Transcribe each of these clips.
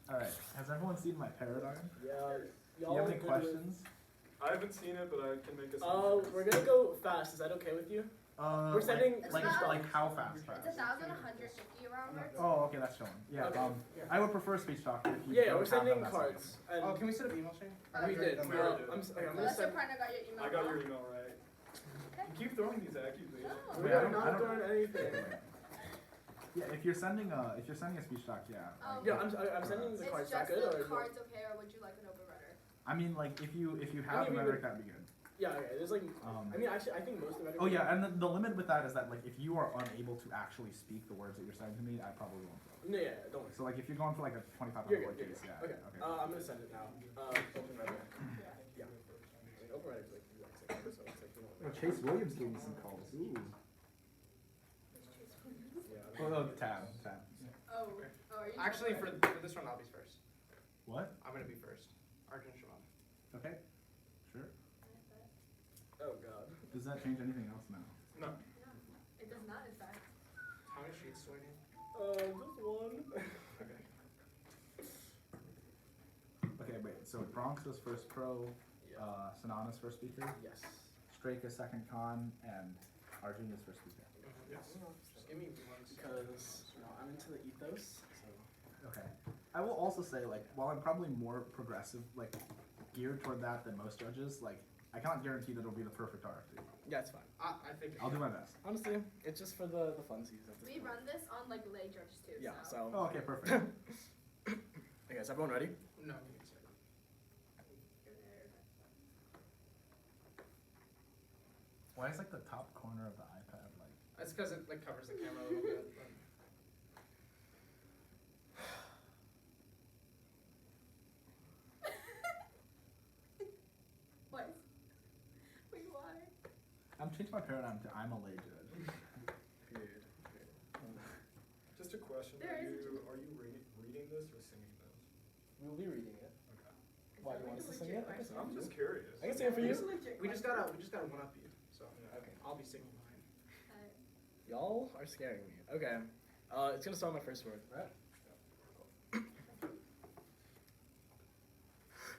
Alright, has everyone seen my paradigm? Yeah. Do you have any questions? I haven't seen it, but I can make a. We're gonna go fast. Is that okay with you? We're setting- like how fast? It's 1,150 around there. Oh, okay, that's showing. Yeah. Okay. I would prefer speech talk. If you Yeah, don't we're have them, sending that's cards. And Oh, can we set up email chain? we did. We already did. I'm gonna Unless send. your partner got your email. I got your wrong. email right. You keep throwing these accusations. No. We Wait, I are don't- I not don't- doing anything. Yeah, if you're sending a speech talk, yeah. Yeah, I'm sending the It's cards. Is just that good the or? cards okay, or would you like an open rhetoric? I mean, like if you have I mean, the rhetoric, that'd be good. Yeah, okay. There's like. I mean, actually, I think most of it. Oh yeah, and the limit with that is that like if you are unable to actually speak the words that you're saying to me, I probably won't go. No, yeah, don't worry. So like if you're going for like a 25 You're word good. case, yeah. Okay. Okay. I'm gonna send it now. Open rhetoric. Yeah. I mean, open rhetoric is like 6 so it's like you know. Chase Williams gave me some calls. Ooh. Yeah. Oh no, tab. Oh, are you? Actually, for this one, I'll be first. What? I'm gonna be first. Arjun Shimon. Okay. Sure. Oh god. Does that change anything else now? No. It does not, in fact. How many sheets do I need? Just one. Okay. Okay, wait. So Bronx is first pro, Sanana's first speaker, Yes. Strake is second con, and Arjun is first speaker. Yes. Just give me one Because I'm into the ethos. So. Okay. I will also say, like, while I'm probably more progressive, like, geared toward that than most judges, like, I cannot guarantee that it'll be the perfect RFD. Yeah, it's fine. I think. I'll do my best. Honestly, it's just for the funsies. At this We point. run this on like lay judges too. Yeah. So. So. Oh, okay, perfect. Okay, is everyone ready? No, you can say. Why is, like, the top corner of the iPad, like... That's because it like covers the camera a little bit. But... What? Wait, why? I'm changing my paradigm to I'm a lay judge. Period. Just a question. There is Are you reading this or singing this? We'll be reading it. Okay. Why, you want us to sing it? I guess I'm just curious. I can sing it for you. We just gotta one up you. So okay, I'll be singing mine. Y'all are scaring me. Okay. It's gonna start with my first word, right?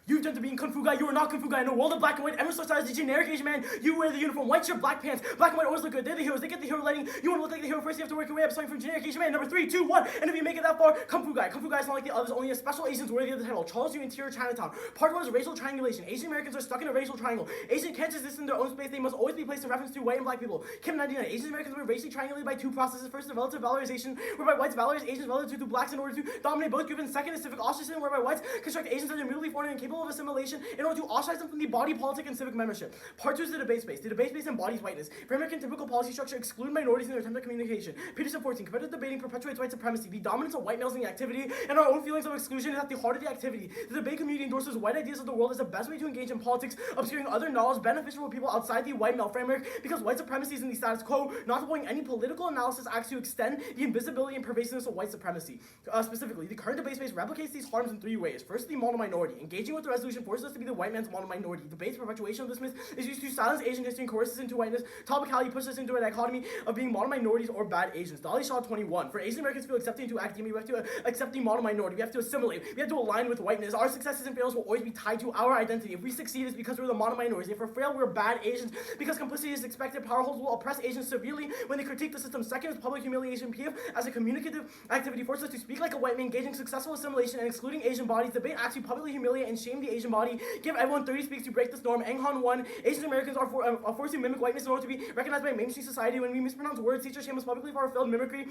You attempt to be Kung Fu guy, you are not Kung Fu guy. In a world of black and white, everyone starts as a generic Asian man. You wear the uniform, white shirt, black pants. Black and white always look good. They're the heroes, they get the hero lighting. You want to look like the hero first, you have to work your way up, starting from generic Asian man. Number 3, 2, 1. And if you make it that far, Kung Fu guy. Kung Fu guy is not like the others, only a special Asians worthy of the title. Charles Yu, interior Chinatown. Part 1 is racial triangulation. Asian Americans are stuck in a racial triangle. Asian can't exist in their own space, they must always be placed in reference to white and black people. Kim 99. Asian Americans were racially triangulated by 2 processes. First, the relative valorization, whereby whites valorize Asians relative to blacks in order to dominate both groups. And second is civic ostracism, whereby whites construct Asians as immutably foreign and incapable of assimilation in order to ostracize them from the body politic and civic membership. Part 2 is the debate space. The debate space embodies whiteness. For American typical policy structure exclude minorities in their attempt at communication. Peterson 14. Competitive debating perpetuates white supremacy. The dominance of white males in the activity and our own feelings of exclusion is at the heart of the activity. The debate community endorses white ideas of the world as the best way to engage in politics, obscuring other knowledge beneficial for people outside the white male framework because white supremacy is in the status quo, not avoiding any political analysis acts to extend the invisibility and pervasiveness of white supremacy. Specifically, the current debate space replicates these harms in 3 ways. First, the mono-minority. Engaging with the resolution forces us to be the white man's mono-minority. Debate's perpetuation of this myth is used to silence Asian history and coerce us into whiteness. Topicality pushes us into a dichotomy of being mono-minorities or bad Asians. Dolly Shaw 21. For Asian Americans to feel accepted into academia, we have to accept the mono-minority. We have to assimilate. We have to align with whiteness. Our successes and failures will always be tied to our identity. If we succeed, it's because we're the mono-minority. If we fail, we're bad Asians. Because complicity is expected, power holders will oppress Asians severely when they critique the system. Second is public humiliation. PF as a communicative activity forces us to speak like a white man, engaging successful assimilation and excluding Asian bodies. Debate actually publicly humiliate and shame the Asian body. Give everyone 30 speaks to break this norm. Enghan 1. Asian Americans are forced to mimic whiteness in order to be recognized by mainstream society. When we mispronounce words, teachers shame us publicly for our failed mimicry.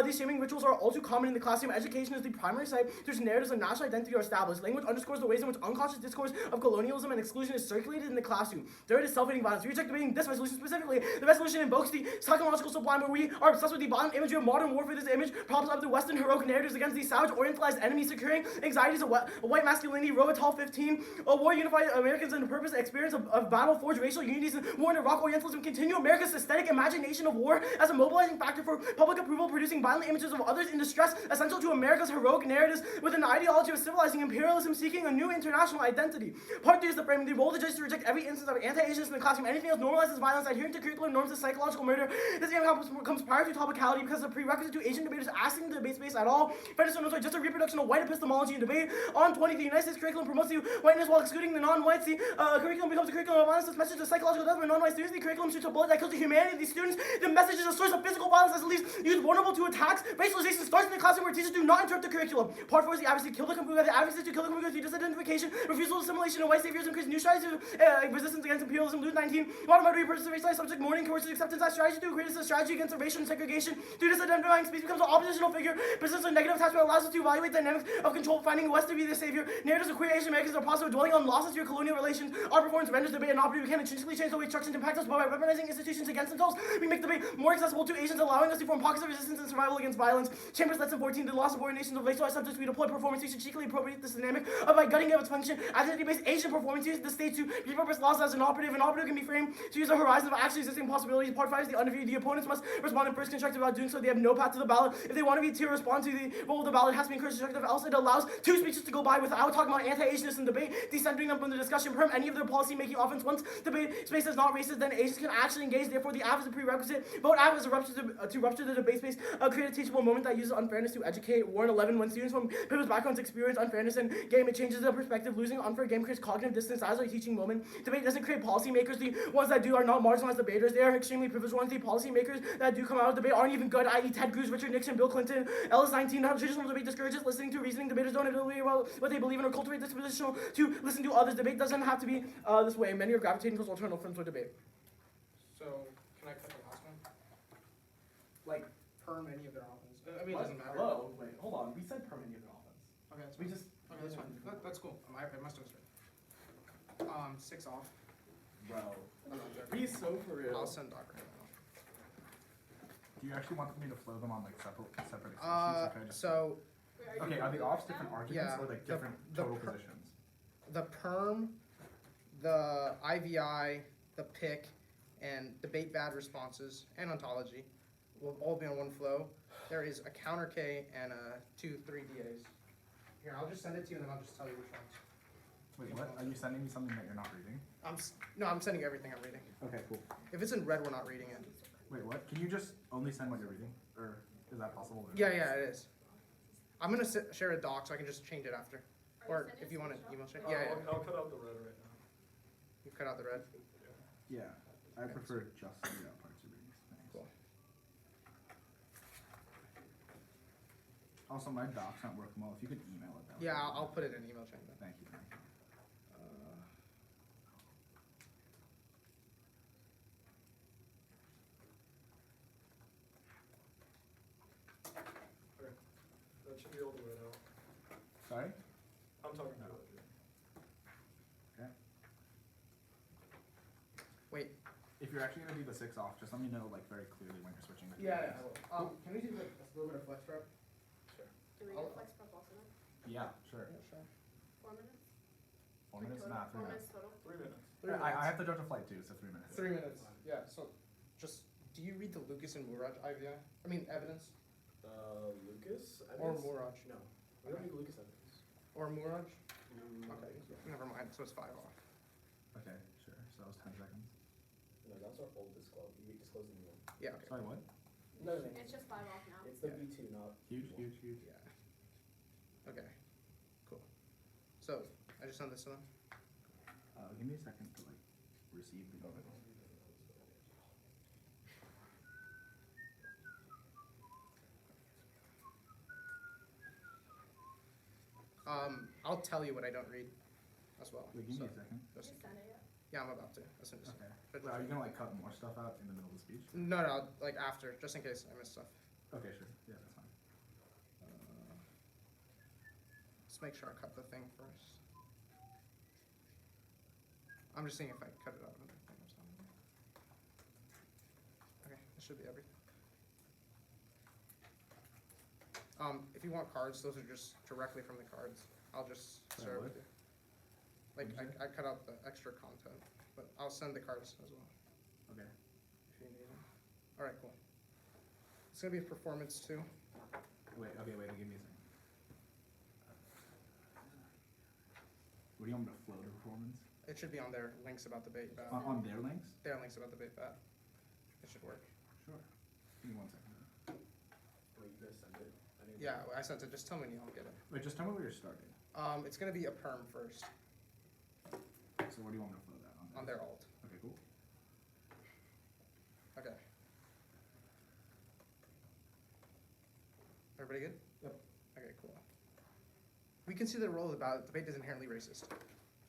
These shaming rituals are all too common in the classroom. Education is the primary site through which narratives of national identity are established. Language underscores the ways in which unconscious discourse of colonialism and exclusion is circulated in the classroom. Third is self-hating violence. We reject debating this resolution specifically. The resolution invokes the psychological sublime where we are obsessed with the violent imagery of modern warfare. This image props up the Western heroic narratives against the savage orientalized enemy, securing anxieties of white masculinity, Robotal 15. A war unified Americans in the purpose and experience of battle, forge racial unities, and war in Iraq, Orientalism. Continue America's aesthetic imagination of war as a mobilizing factor for public approval, producing violent images of others in distress, essential to America's heroic narratives with an ideology of civilizing imperialism, seeking a new international identity. Part 3 is the framing. The role of the judge to reject every instance of anti-Asianness in the classroom. Anything else normalizes violence, adhering to curriculum norms of psychological murder. This game comes prior to topicality because the prerequisite to Asian debaters asking the debate space at all. Fairness or no, just a reproduction of white epistemology in debate. On 20, the United States curriculum promotes the whiteness while excluding the non-whites. The curriculum becomes a curriculum of violence. This message of psychological death for non-white students. The curriculum shoots a bullet that kills the humanity of these students. The message is a source of physical violence that leaves youth vulnerable to attacks. Racialization starts in the classroom where teachers do not interrupt the curriculum. Part 4 is the advocacy to kill the computer. The advocacy to kill the computer through disidentification, refusal of assimilation of white saviors, increased new strategies of resistance against imperialism. Loot 19. Automatic repurchase of racialized subject, mourning, coercive acceptance as strategy to create a strategy against racial and segregation. Through disidentifying speech becomes an oppositional figure. Persistence of negative attachment allows us to evaluate dynamics of control, finding West to be the savior. Narratives of queer Asian Americans are possible, dwelling on losses through colonial relations. Our performance renders debate an operative. We can intrinsically change the way instructions impact us, but by weaponizing institutions against themselves, we make debate more accessible to Asians, allowing us to form pockets of resistance and survival against violence. Chambers Lesson 14, the loss of subordination of racialized subjects. We deploy performance use to cheekily appropriate this dynamic by gutting of its function. Identity-based Asian performance use the state to repurpose laws as an operative. An operative can be framed to use a horizon of actually existing possibilities. Part 5 is the underview. The opponents must respond in first constructive. Without doing so, they have no path to the ballot. If they want to respond to the role of the ballot, it has to be encouraged constructive. Else, it allows two speeches to go by without talking about anti-Asianness in debate, decentering them from the discussion. Perm any of their policy-making offense. Once debate space is not racist, then Asians can actually engage. Therefore, the app is a prerequisite. Vote app is a rupture to rupture the debate space. Create a teachable moment that uses unfairness to educate. Warren 11. When students from people's backgrounds experience unfairness in game, it changes the perspective. Losing unfair game creates cognitive distance as a teaching moment. Debate doesn't create policymakers. The ones that do are not marginalized debaters. They are extremely privileged ones. The policymakers that do come out of debate aren't even good, i.e. Ted Cruz, Richard Nixon, Bill Clinton. Ellis 19. How traditional debate discourages listening to reasoning. Debaters don't evaluate about what they believe in or cultivate this position to listen to others. Debate doesn't have to be this way. Many are gravitating towards alternative forms of debate. So, can I cut the last one? Like, Perm any of their offense. I mean, it what? doesn't matter. Hello? Wait, hold on. We said permanent of offense. Okay, that's We fine. just. Okay, that's fine. That's cool. I must have misread. 6 off. Bro. I'm not joking. He's so for real. I'll send Docker. Do you actually want me to flow them on like separate exceptions? So Wait, are you Okay, are the doing offs that different now? arguments Yeah, or like the- different the total per- positions? the perm, the IVI, the pick, and debate bad responses and ontology will all be on one flow. There is a counter K and a 2-3 DAs. Here, I'll just send it to you and then I'll just tell you which ones. Wait, what? Are you sending me something that you're not reading? No, I'm sending you everything I'm reading. Okay, cool. If it's in red, we're not reading it. Wait, what? Can you just only send what you're reading? Or is that possible? Or- Yeah, it is. I'm gonna share a doc so I can just change it after. Are Or sending if us you a want to screenshot? email share. Oh, Yeah, I'll cut out the red right now. you cut out the red. Yeah, I prefer just the parts you're reading. Thanks. Cool. Also, my doc's not working well. If you could email it, that would Yeah, be I'll great. put it in email chain then. Thank you. Thank you. That should be all the way out. Sorry? I'm talking about it. Wait. If you're actually gonna do the 6 off, just let me know like very clearly when you're switching. between Yeah, these. I will. Can we do like a little bit of flex prep? Do we I'll- get flex prep also then? Yeah, sure. Yeah, sure. 4 minutes? 4 minutes? Total? Nah, 3 4 minutes. minutes total? 3 minutes. I have to judge a flight too, so 3 minutes. 3 minutes. Yeah. So, just do you read the Lucas and Muraj IVI? I mean evidence Lucas? or Evidence? Muraj No, we don't need Lucas evidence. or Muraj? Okay. Never mind. So it's 5 off. Okay, sure. So that was 10 seconds. No, that's our full disclose. We disclosed the new one. Yeah. Okay. Sorry, what? No, It's just 5 off now. It's the Yeah. V2, not Huge, V1. huge, huge. Yeah. Okay. Cool. So I just sent this to them. Give me a second to like receive the email. I'll tell you what I don't read as well. Wait, give me So, a second. just- Just send it yet? yeah, I'm about to. As soon as. Okay. But- Wait, are you gonna like cut more stuff out in the middle of the speech? No, like after, just in case I miss stuff. Okay, sure. Yeah, that's fine. Let's make sure I cut the thing first. I'm just seeing if I cut it out of the thing or something. Okay, this should be everything. If you want cards, those are just directly from the cards. I'll just share it with you. Like, What'd you I cut out the extra content, but I'll send the cards as well, Okay. if you need them. Alright, cool. It's gonna be a performance too. Wait, give me a second. What do you want me to flow to performance? It should be on their links about the bait bat. On their links? Their links about the bait bat. It should work. Sure. Give me 1 second. Wait, you guys sent it? I didn't Yeah, I sent it, just tell me and I'll get it. Wait, just tell me where you're starting. It's gonna be a perm first, So where do you want me to flow that? on their alt. Okay, cool. Okay. Everybody good? Yep. Okay, cool. We can see the role of the debate is inherently racist.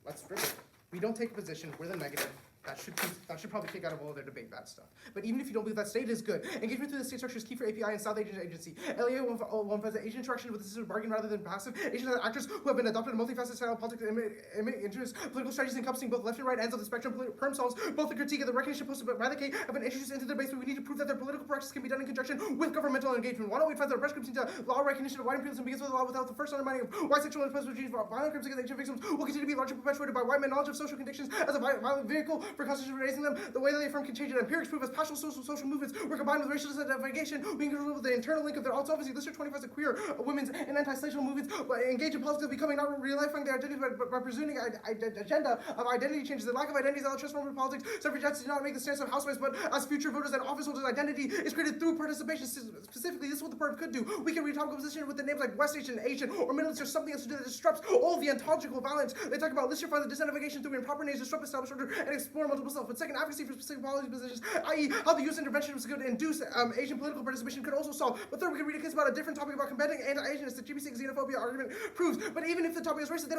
Let's rip it. We don't take a position, we're the negative. That should probably take out of all of their debate bad stuff. But even if you don't believe that state is good, engagement through the state structure is key for API and South Asian agency. LAA will emphasize Asian interaction with the system of bargain rather than passive. Asian actors who have been adopted a multifaceted style of politics and interests, political strategies encompassing both left and right ends of the spectrum, perm solves both the critique and the recognition posted by the K have been introduced into their base, but we need to prove that their political practice can be done in conjunction with governmental engagement. 108 finds that breast groups into law recognition of white imperialism and begins with the law without the first undermining of white sexual and oppressive regimes. Violent crimes against Asian victims will continue to be largely perpetuated by white men knowledge of social conditions as a violent vehicle for constitution raising them. The way that they affirm can change, and empirics prove as passionate social movements were combined with racial identification. We can control the internal link of their also obviously Lister 25 as queer women's and anti-slavery movements engage in politics, becoming not real-lifying their identities by presuming agenda of identity changes. The lack of identities that transform politics. Suffragettes do not make the stance of housewives, but as future voters and office holders, identity is created through participation. Specifically, this is what the perp could do. We can read topical position with the names like West Asian, Asian, or Middle East, or something else to do that disrupts all the ontological violence. They talk about Lister finds the disidentification through improper names, disrupt established order, and explore multiple self. But second, advocacy for specific policy positions, i.e., how the U.S. intervention was going to induce Asian political participation, could also solve. But third, we could read a case about a different topic about combating anti-Asianness. The GBC xenophobia argument proves. But even if the topic is racist,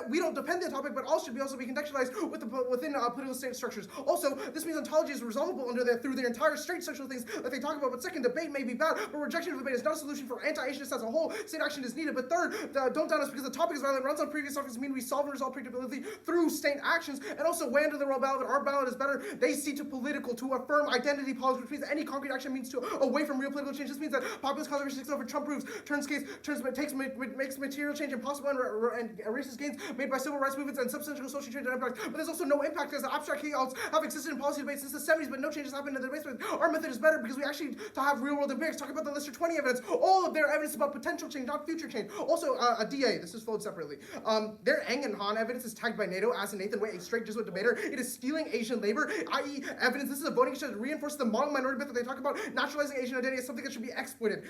we don't defend the topic, but all should also be contextualized within political state structures. Also, this means ontology is resolvable through their entire straight sexual things that they talk about. But second, debate may be bad, but rejection of debate is not a solution for anti-Asianness as a whole. State action is needed. But third, don't doubt us because the topic is violent, runs on previous topics, mean we solve and resolve predictability through state actions, and also way under the royal ballot. Our ballot is better. They see to political, to affirm identity politics, which means that any concrete action means to away from real political change. This means that populist conservation takes over Trump proves, makes material change impossible and erases gains made by civil rights movements and substantial social change and impact. But there's also no impact because the abstract chaos have existed in policy debates since the 70s, but no changes happened in the debates. Our method is better because we actually to have real world empirics. Talk about the Lister 20 evidence. All of their evidence is about potential change, not future change. Also, a DA. This is flowed separately. Their Eng and Han evidence is tagged by NATO as in Nathan Way, a straight Jesuit debater. It is stealing Asian labor, i.e., evidence. This is a voting issue that reinforces the model minority myth that they talk about. Naturalizing Asian identity is something that should be exploited.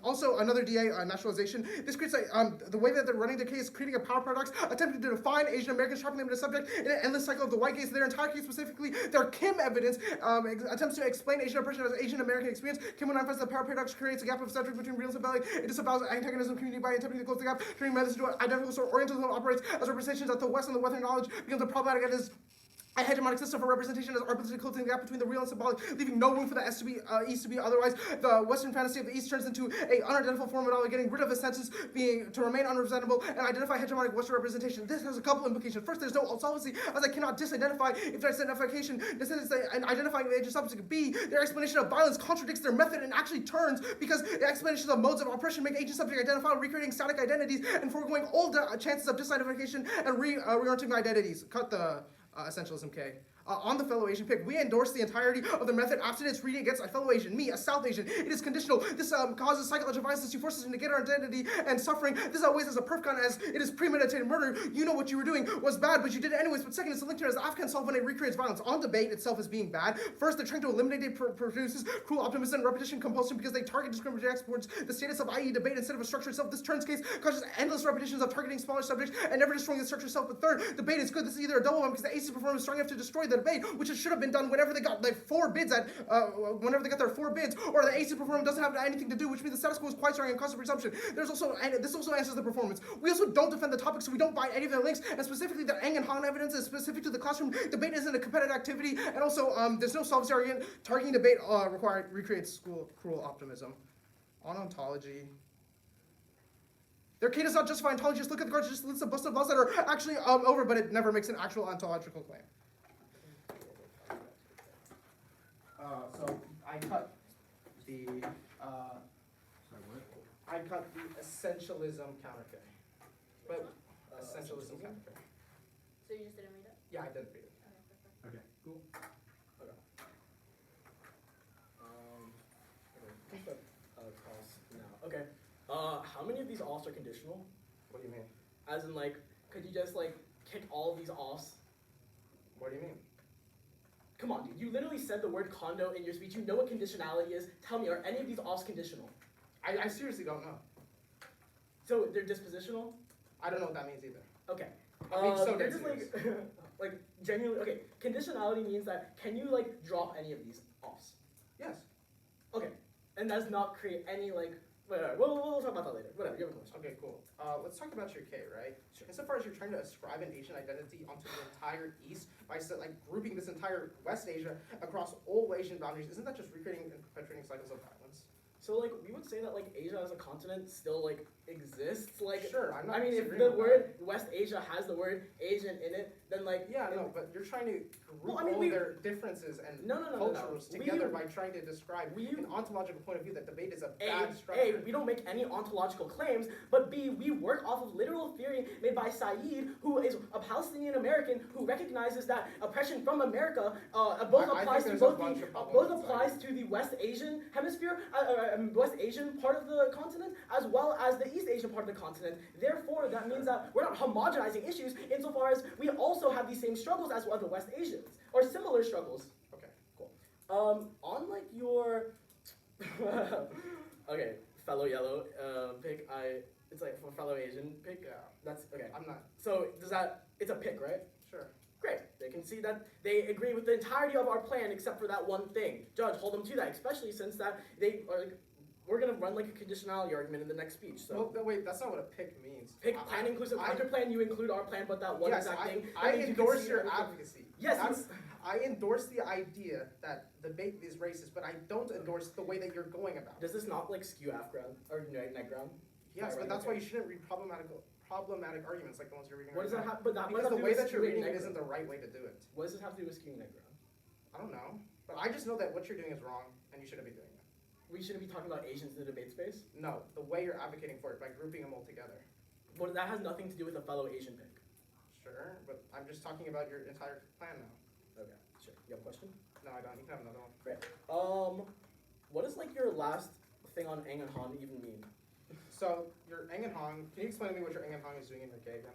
Also, another DA, naturalization. This creates the way that they're running their case, creating a power paradox, attempting to define Asian Americans, trapping them in a subject in an endless cycle of the white case. Their entire case, specifically their Kim evidence, attempts to explain Asian oppression as Asian American experience. Kim manifests the power paradox creates a gap of subject between realism and belly. It disavows antagonism community by attempting to close the gap, turning methods into identical sort Orientalism operates as representations that the West and the Western knowledge becomes a problematic and is a hegemonic system for representation as arbitrarily closing the gap between the real and symbolic, leaving no room for the East to be otherwise. The Western fantasy of the East turns into a unidentified form of knowledge, getting rid of the senses being to remain unrepresentable and identify hegemonic Western representation. This has a couple implications. First, there's no solvency, as I cannot disidentify if their identification and identifying the agent subject. B, their explanation of violence contradicts their method and actually turns because the explanations of modes of oppression make agent subject identifiable, recreating static identities and foregoing all the chances of disidentification and reorienting identities. Cut the essentialism K. On the fellow Asian pick, we endorse the entirety of the method absent its reading against a fellow Asian, me, a South Asian. It is conditional. This causes psychological violence to force us to negate our identity and suffering. This outweighs as a perf gun as it is premeditated murder. You know what you were doing was bad, but you did it anyways. But second, it's linked to as the Afghan solve when it recreates violence. On debate itself as being bad. First, they're trying to eliminate it produces cruel optimism and repetition compulsion because they target discriminatory exports the status of i.e. debate instead of a structure itself. This turns case causes endless repetitions of targeting smaller subjects and never destroying the structure itself. But third, debate is good. This is either a double one because the AC performance is strong enough to destroy the debate, which it should have been done whenever they got like 4 bids at whenever they got their 4 bids, or the AC performance doesn't have anything to do, which means the status quo is quite strong and constant presumption. There's also, and this also answers the performance. We also don't defend the topic, so we don't buy any of their links, and specifically the Eng and Han evidence is specific to the classroom. Debate isn't a competitive activity, and also there's no solvency argument. Targeting debate recreates school cruel optimism. On ontology. Their K does not justify ontology. Just look at the cards, just lists a bunch of laws that are actually over, but it never makes an actual ontological claim. So I cut the I cut the essentialism counter K. But essentialism counter K. So you just didn't read it? Yeah, I did read it. Okay, perfect. Okay, cool. Okay. Who's the cross now? Okay. How many of these offs are conditional? What do you mean? As in, like, could you just like kick all of these offs? What do you mean? Come on, dude. You literally said the word condo in your speech. You know what conditionality is. Tell me, are any of these offs conditional? I seriously don't know. So they're dispositional? I don't know what that means either. Okay. I mean, so they're dead just serious. like genuinely. Okay. Conditionality means that can you like drop any of these offs? Yes. Okay. And does not create any like. Whatever. We'll talk about that later. Whatever. You have a question. Okay, cool. Let's talk about your K, right? Insofar as you're trying to ascribe an Asian identity onto the entire East by like grouping this entire West Asia across all Asian boundaries, isn't that just recreating and perpetuating cycles of violence? So like we would say that like Asia as a continent still like exists. Like Sure, I'm not. I mean, if disagreeing the with word West Asia has the word Asian in it, then like that. Yeah, no, but you're trying to group Well, I mean, all we- their differences and No. cultures We- together by trying to describe we- an ontological point of view that debate is a A, bad structure. we don't make any ontological claims, but B, we work off of literal theory made by Said, who is a Palestinian American who recognizes that oppression from America both I applies think to there's a both bunch the of problems both with applies Said. to the West Asian hemisphere, West Asian part of the continent, as well as the East Asian part of the continent. Therefore, that means that we're not homogenizing issues insofar as we also have these same struggles as other West Asians, or similar struggles. Okay. On like your okay, fellow yellow pick, it's like for fellow Asian pick. Yeah. That's okay. I'm not So does that it's a pick, right? sure. Great. They can see that they agree with the entirety of our plan except for that one thing. Judge, hold them to that, especially since that they are like, we're gonna run like a conditionality argument in the next speech. So Well, wait, that's not what a pick means. pick plan inclusive counter plan, you include our plan, but that one yes, exact thing. I that means you endorse concede your everything. advocacy. Yes, That's, I endorse the idea that debate is racist, but I don't endorse the way that you're going about it. Does this not like skew F ground or net ground? Yes, Right, but that's okay. why you shouldn't read problematic arguments like the ones you're reading What right does that now. have? But that what Because does the that way do with that you're skewing reading it net isn't ground? the right way to do it. What does this have to do with skewing net ground? I don't know. But I just know that what you're doing is wrong, and you shouldn't be doing it. We shouldn't be talking about Asians in the debate space. No, the way you're advocating for it, by grouping them all together. But that has nothing to do with a fellow Asian pick. Sure, but I'm just talking about your entire plan now. Okay, sure. You have a question? No, I don't. You can have another one. What does like your last thing on Eng and Han even mean? So, your Eng and Hong, can you explain to me what your Eng and Hong is doing in your K again?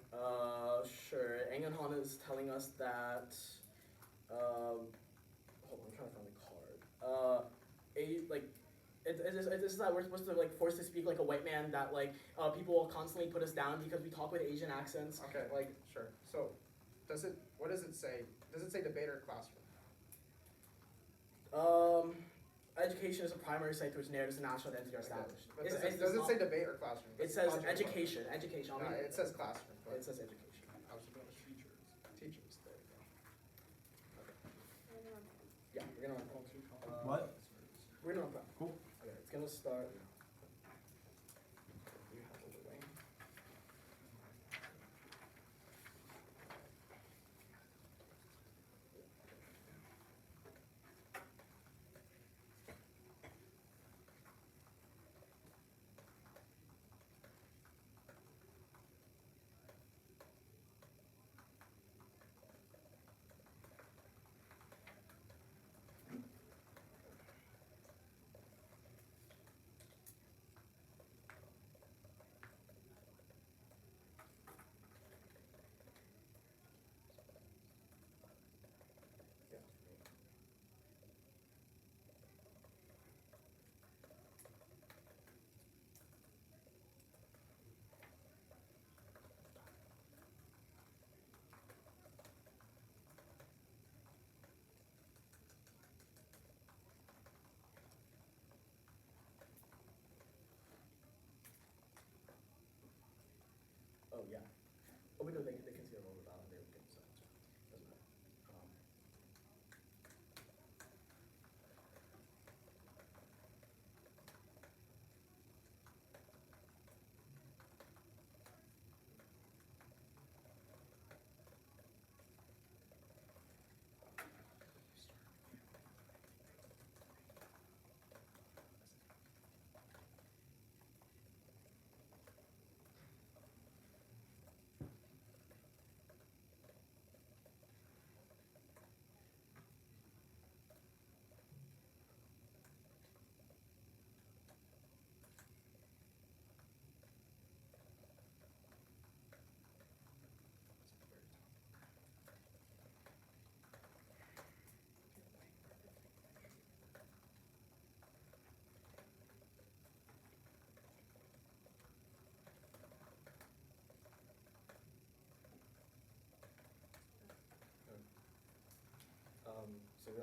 Sure. Eng and Han is telling us that. Hold on, I'm trying to find the card. This is that we're supposed to like force to speak like a white man. That like people will constantly put us down because we talk with Asian accents. Okay, Like sure. So, what does it say? Does it say debate or classroom? Education is a primary site to which narratives and national identity are Okay. established. But It's- does it's it not- say debate or classroom? It That's says logical question. education. Education. No, it says classroom. But It says education. I was about teachers. teachers, there you go. Yeah, we're gonna What? we're gonna run. Cool. Okay, it's gonna start. You have all the way.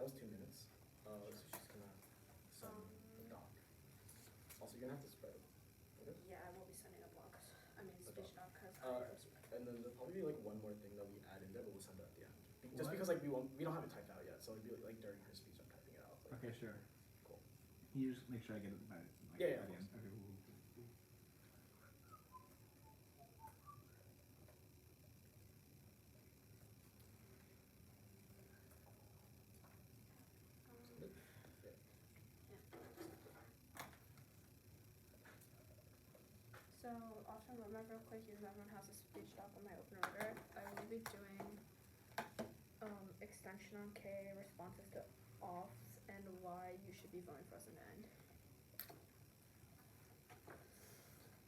was 2 minutes. So she's gonna send the doc. Also, you're gonna have to spread it. Okay? Yeah, I will be sending a blog. I mean, Okay. speech doc, because And then there'll probably be like one more thing that we add in there, but we'll send it at the end. Just What? because like we don't have it typed out yet, so it'll be like during her speech I'm typing it out. Like, Okay, sure. Cool. Can you just make sure I get it by like, Yeah, by of the end? course. Okay, cool. So, off the roadmap real quick, even though everyone has a speech doc on my open order, I will be doing extension on K, responses to offs, and why you should be voting for us in the end.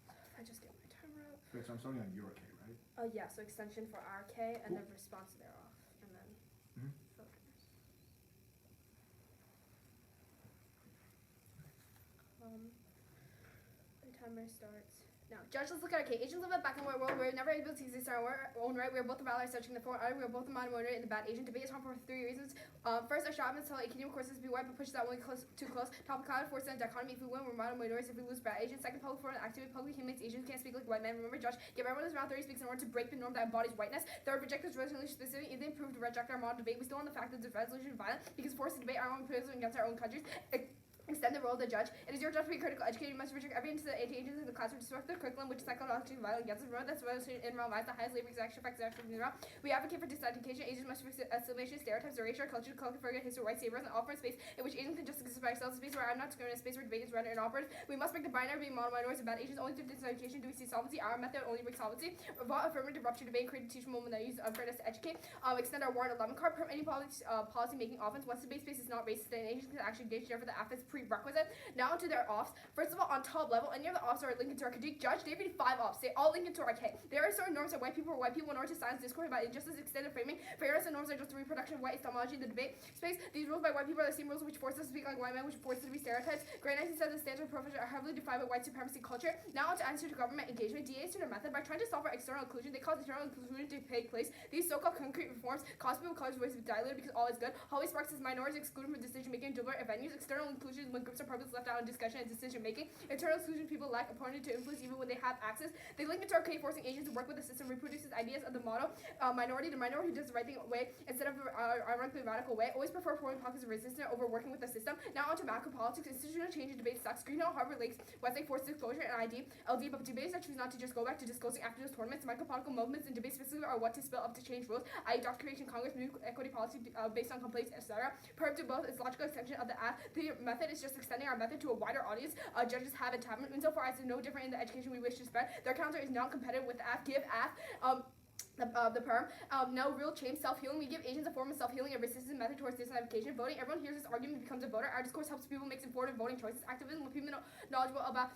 If I just get my timer up. Wait, so I'm starting on your K, right? Yeah, so extension for our K, and Cool. then response to their off, and then Mhm. filters. The timer starts now. Judge, let's look at our K. Agents live in a black and white world. We're never able to exist on our own right. We are both the valor searching the forward. We are both the mind moderate and the bad agent. Debate is harmful for 3 reasons. First, our strategies tell academic courses to be white, but pushes that one too close. Topicality forces and dichotomy. If we win, we're mind minorities. If we lose, bad agents. Second, public forum activity. Public humans, Asians can't speak like white men. Remember, Judge, give everyone who's around 30 speaks in order to break the norm that embodies whiteness. Third, reject this resolution specific. If they improve to reject our model debate, we still on the fact that this resolution is violent because forced to debate our own criticism against our own countries. Extend the role of the judge. It is your job to be critical educator. You must reject every into the anti-agents in the classroom, disrupt the curriculum, which is psychologically violent against us. Remember that's resolution in realm the highest labor exaction facts actually in realm. We advocate for diseducation. Agents must fix assimilation, stereotypes, racial, culture, color, forget history, white saviors, and offer a space in which agents can just exist by ourselves. A space where I'm not discriminated, a space where debate is rendered inoperative. We must make the binary being mono minorities and bad agents. Only through diseducation do we see solvency. Our method only brings solvency. Revolt affirmative rupture debate, create a teaching moment that uses unfairness to educate. Extend our warrant 11 card. Permit any policy making offense. Once the debate space is not racist, then agents can actually engage there for the affect prerequisite. Now onto their offs. First of all, on top level, any of the offs are linked to our critique. Judge, they read 5 offs. They all link into our K. There are certain norms that white people in order to silence discourse about injustice, extended framing. Fairness and norms are just the reproduction of white epistemology in the debate space. These rules by white people are the same rules which force us to speak like white men, which force us to be stereotypes. Grade 19 says the standards of profession are heavily defined by white supremacy culture. Now onto answer to government engagement. DAs to their method. By trying to solve our external inclusion, they cause internal inclusion to take place. These so-called concrete reforms cause people of color's voices to be diluted because all is good. Hallway sparks as minorities excluded from decision making and deliberate venues. External inclusion is when groups of purpose left out in discussion and decision making. Internal exclusion, people lack opportunity to influence even when they have access. They link it to our K, forcing agents to work with the system, reproduces ideas of the motto, minority, the minority who does the right thing way instead of ironically radical way. Always prefer forming pockets of resistance over working with the system. Now onto macro politics. Institutional change and debate sucks. Greenhill, Harvard Lakes, Westlake forced disclosure and LD, but debates that choose not to just go back to disclosing after those tournaments. Micropolitical movements and debates specifically are what to spill up to change rules. Dr. Creation Congress, new equity policy based on complaints, etc. Perp to both is logical extension of the act. The method is just extending our method to a wider audience. Judges have and haven't. Insofar as it's no different in the education we wish to spread. Their counter is non-competitive with AF, give AF. The perm. No real change, self-healing. We give agents a form of self-healing, a resistance method towards disidentification. Voting, everyone hears this argument becomes a voter. Our discourse helps people make informed voting choices. Activism, when people knowledgeable about,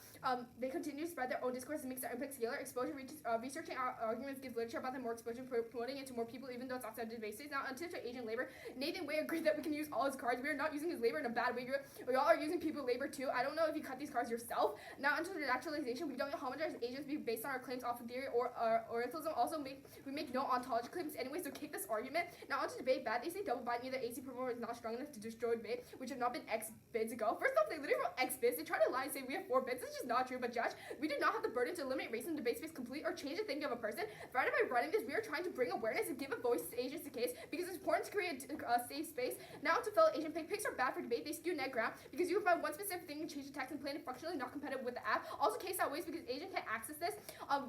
they continue to spread their own discourse and makes their impact scalar. Exposure, researching our arguments gives literature about them more exposure, promoting it to more people, even though it's outside the debate stage. Now, until agent labor, Nathan Way agreed that we can use all his cards. We are not using his labor in a bad way. We all are using people labor too. I don't know if you cut these cards yourself. Now, until the naturalization, we don't homogenize agents based on our claims off of theory or Orientalism. Also, we make no ontology claims anyway, so kick this argument. Now onto debate. Bad, they say double bind, either AC promoter is not strong enough to destroy debate, which have not been X bids ago. First off, they literally wrote X bids. They try to lie and say we have 4 bids. This is just not true, but Judge, we do not have the burden to eliminate race in the debate space completely or change the thinking of a person. Rather, by running this, we are trying to bring awareness and give a voice to agents to case because it's important to create a safe space. Now to fellow agent pick. Picks are bad for debate. They skew net ground because you can find one specific thing and change the text and plain and functionally not competitive with the app. Also case out ways because agent can't access this.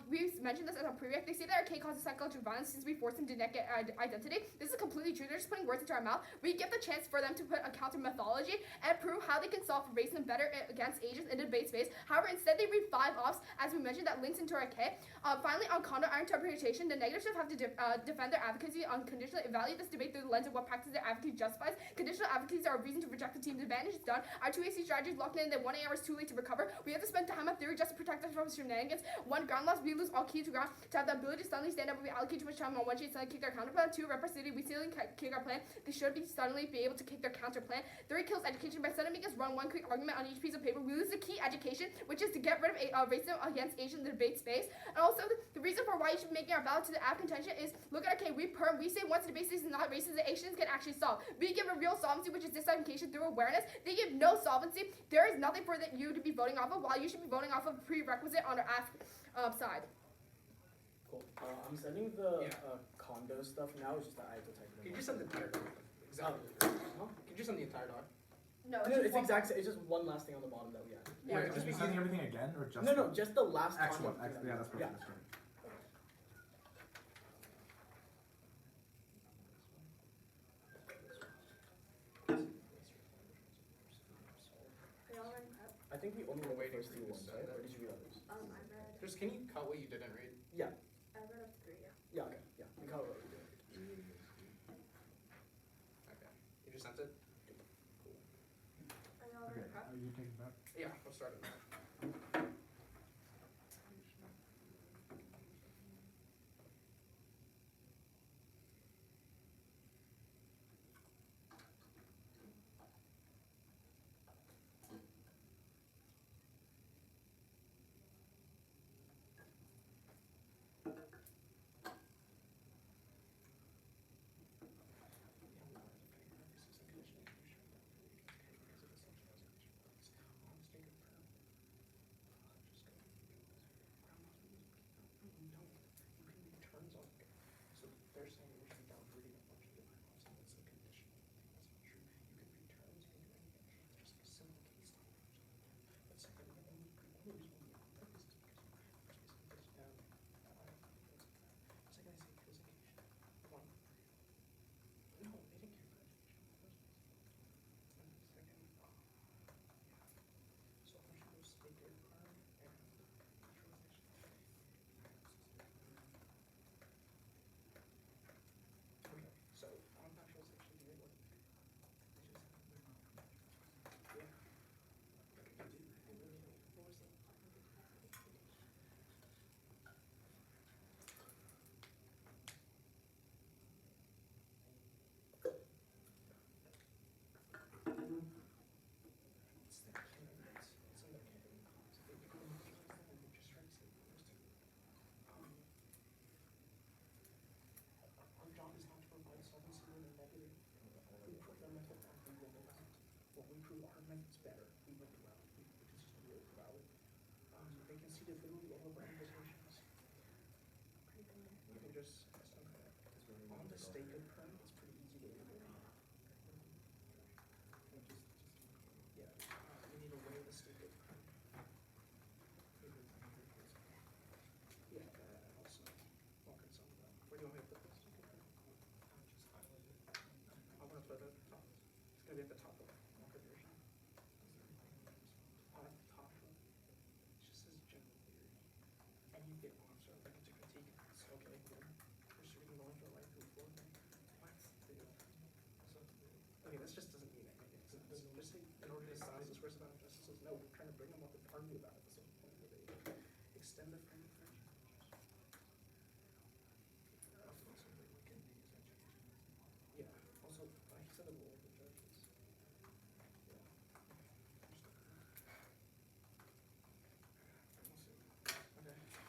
We mentioned this as a prereq. They say that our K causes psychological violence since we force them to net get identity. This is completely true. They're just putting words into our mouth. We give the chance for them to put a counter methodology and prove how they can solve for racism better against agents in the debate space. However, instead they read 5 offs, as we mentioned, that links into our K. Finally, on conduct, our interpretation, the negative should have to defend their advocacy unconditionally, evaluate this debate through the lens of what practice their advocacy justifies. Conditional advocacies are a reason to reject the team's advantage. It's done. Our 2 AC strategy is locked in, then 1 hour is too late to recover. We have to spend time on theory just to protect us from shenanigans. 1 ground loss, we lose all key to ground to have the ability to suddenly stand up when we allocate too much time on one sheet to kick their counter plan. 2, rep our city, we stealing kick our plan. They should be suddenly be able to kick their counter plan. 3, kills education by suddenly making us run one quick argument on each piece of paper. We lose the key education, which is to get rid of racism against Asians in the debate space. And also, the reason for why you should be making our ballot to the app contention is, look at, okay, we say once the debate space is not racist, the Asians can actually solve. We give a real solvency, which is diseducation through awareness. They give no solvency. There is nothing for you to be voting off of, while you should be voting off of a prerequisite on our app side. Cool. I'm sending the Yeah. condo stuff now. It's just that I have to type it in. Can you send the entire doc? Exactly. Huh? Can you send the entire doc? No, No, it's exact. It's just one last thing on the bottom that we had. Wait, just be sending everything again, or just No, just the last Excellent. content. Yeah, that's perfect. Yeah. That's great. Are y'all ready prep? I think we only read the Waiting first for two you to ones, send right? it. Or did you read others? I read. Just can you cut what you didn't read? Yeah. I read up 3, yeah. Yeah. Okay. Yeah. We covered what we did. Okay. You just sent it? Are y'all Okay. ready prep? Are you taking that? Yeah, let's start it now.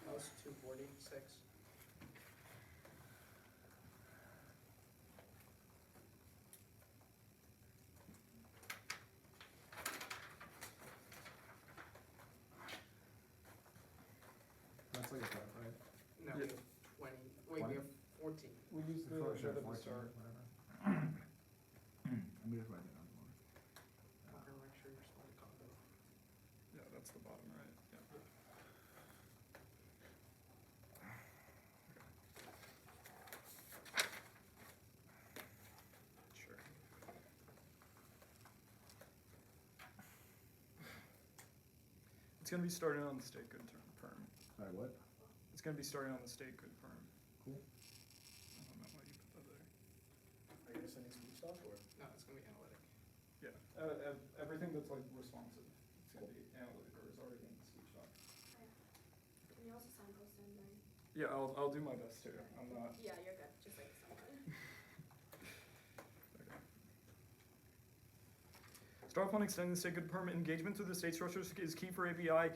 That was 246. That's like a threat, right? No, we have 20. Wait, we have 14. We used the Before, sure, bit at the 14, start. whatever. Let me just write it down. I'm gonna make sure you're spelling combo. Yeah, that's the bottom right. Yeah. Sure. It's gonna be starting on the state good term perm. Sorry, what? It's gonna be starting on the state good perm. Cool. I don't know why you put that there. Are you guys sending speech stuff or? No, it's gonna be analytic. Yeah, everything that's like responsive, it's gonna be analytic or is already in the speech doc. Can you also signpost in there? Yeah, I'll do my best too. I'm not. Yeah, you're good. Just like someone. Start upon extending the state good permit engagement through the state structures is key for ABI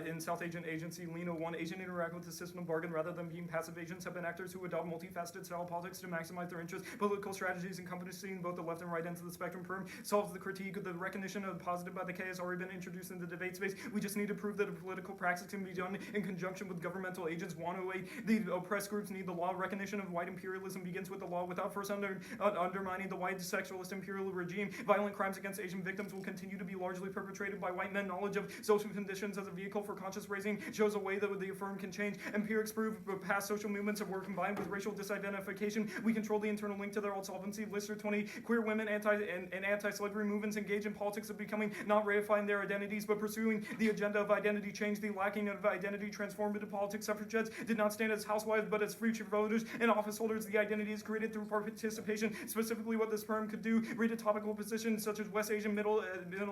in South Asian agency. Lena 1, agent interact with the system of bargain rather than being passive agents have been actors who adopt multifaceted style politics to maximize their interests. Political strategies encompassing both the left and right ends of the spectrum. Perm solves the critique of the recognition of positive by the K has already been introduced in the debate space. We just need to prove that a political praxis can be done in conjunction with governmental agents. 108, the oppressed groups need the law. Recognition of white imperialism begins with the law without first undermining the white sexualist imperial regime. Violent crimes against Asian victims will continue to be largely perpetrated by white men. Knowledge of social conditions as a vehicle for conscious raising shows a way that the affirmed can change. Empirics prove past social movements were combined with racial disidentification. We control the internal link to their old solvency. Lister 20, queer women and anti-slavery movements engage in politics of becoming, not ratifying their identities, but pursuing the agenda of identity change. The lacking of identity transformed into politics. Suffragettes did not stand as housewives, but as future voters and office holders. The identity is created through participation. Specifically, what the sperm could do, read a topical position such as West Asian, Middle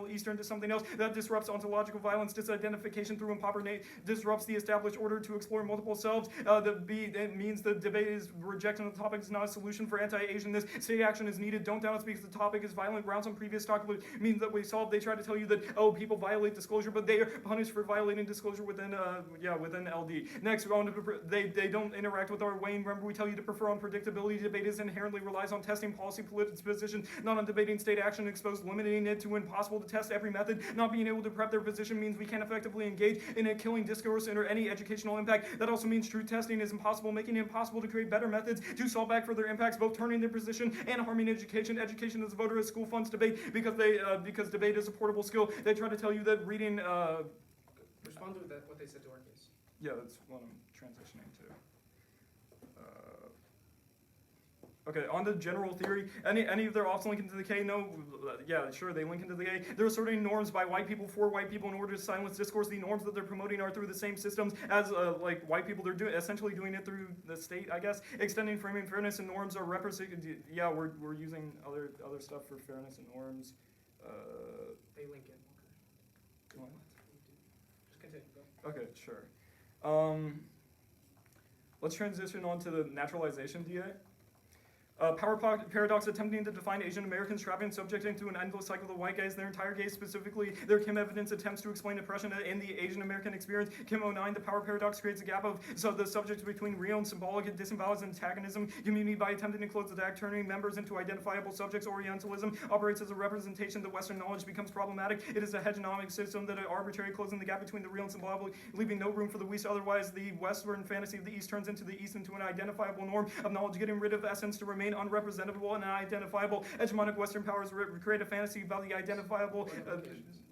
Eastern to something else that disrupts ontological violence, disidentification through improper disrupts the established order to explore multiple selves. It means the debate is rejecting the topic is not a solution for anti-Asianness. State action is needed. Don't doubt us because the topic is violent. Grounds on previous talk means that we solved. They try to tell you that people violate disclosure, but they are punished for violating disclosure within LD. Next, they don't interact with our way. Remember, we tell you to prefer on predictability. Debate is inherently relies on testing policy position, not on debating state action exposed, limiting it to impossible to test every method. Not being able to prep their position means we can't effectively engage in a killing discourse or any educational impact. That also means truth testing is impossible, making it impossible to create better methods to solve back for their impacts, both turning their position and harming education. Education as a voter as school funds debate because debate is a portable skill. They try to tell you that reading. Respond to that, what they said to our case. Yeah, that's what I'm transitioning to. Okay, on the general theory, any of their offs link into the K? No, yeah, sure, they link into the K. They're asserting norms by white people for white people in order to silence discourse. The norms that they're promoting are through the same systems as like white people. They're essentially doing it through the state, I guess. Extending framing fairness and norms are represented. Yeah, we're using other stuff for fairness and norms. They link in. Come on. Just continue. Go. Okay, sure. Let's transition on to the naturalization DA. Power paradox attempting to define Asian Americans trapping subjecting to an endless cycle of white guys. Their entire gaze, specifically their Kim evidence, attempts to explain oppression in the Asian American experience. Kim 09, the power paradox creates a gap of the subjects between real and symbolic and disembowels antagonism. Community by attempting to close the act, turning members into identifiable subjects. Orientalism operates as a representation that Western knowledge becomes problematic. It is a hegemonic system that is arbitrary, closing the gap between the real and symbolic, leaving no room for the West. Otherwise, the Western fantasy of the East turns into the East into an identifiable norm of knowledge, getting rid of essence to remain unrepresentable and unidentifiable. Hegemonic Western powers create a fantasy about the identifiable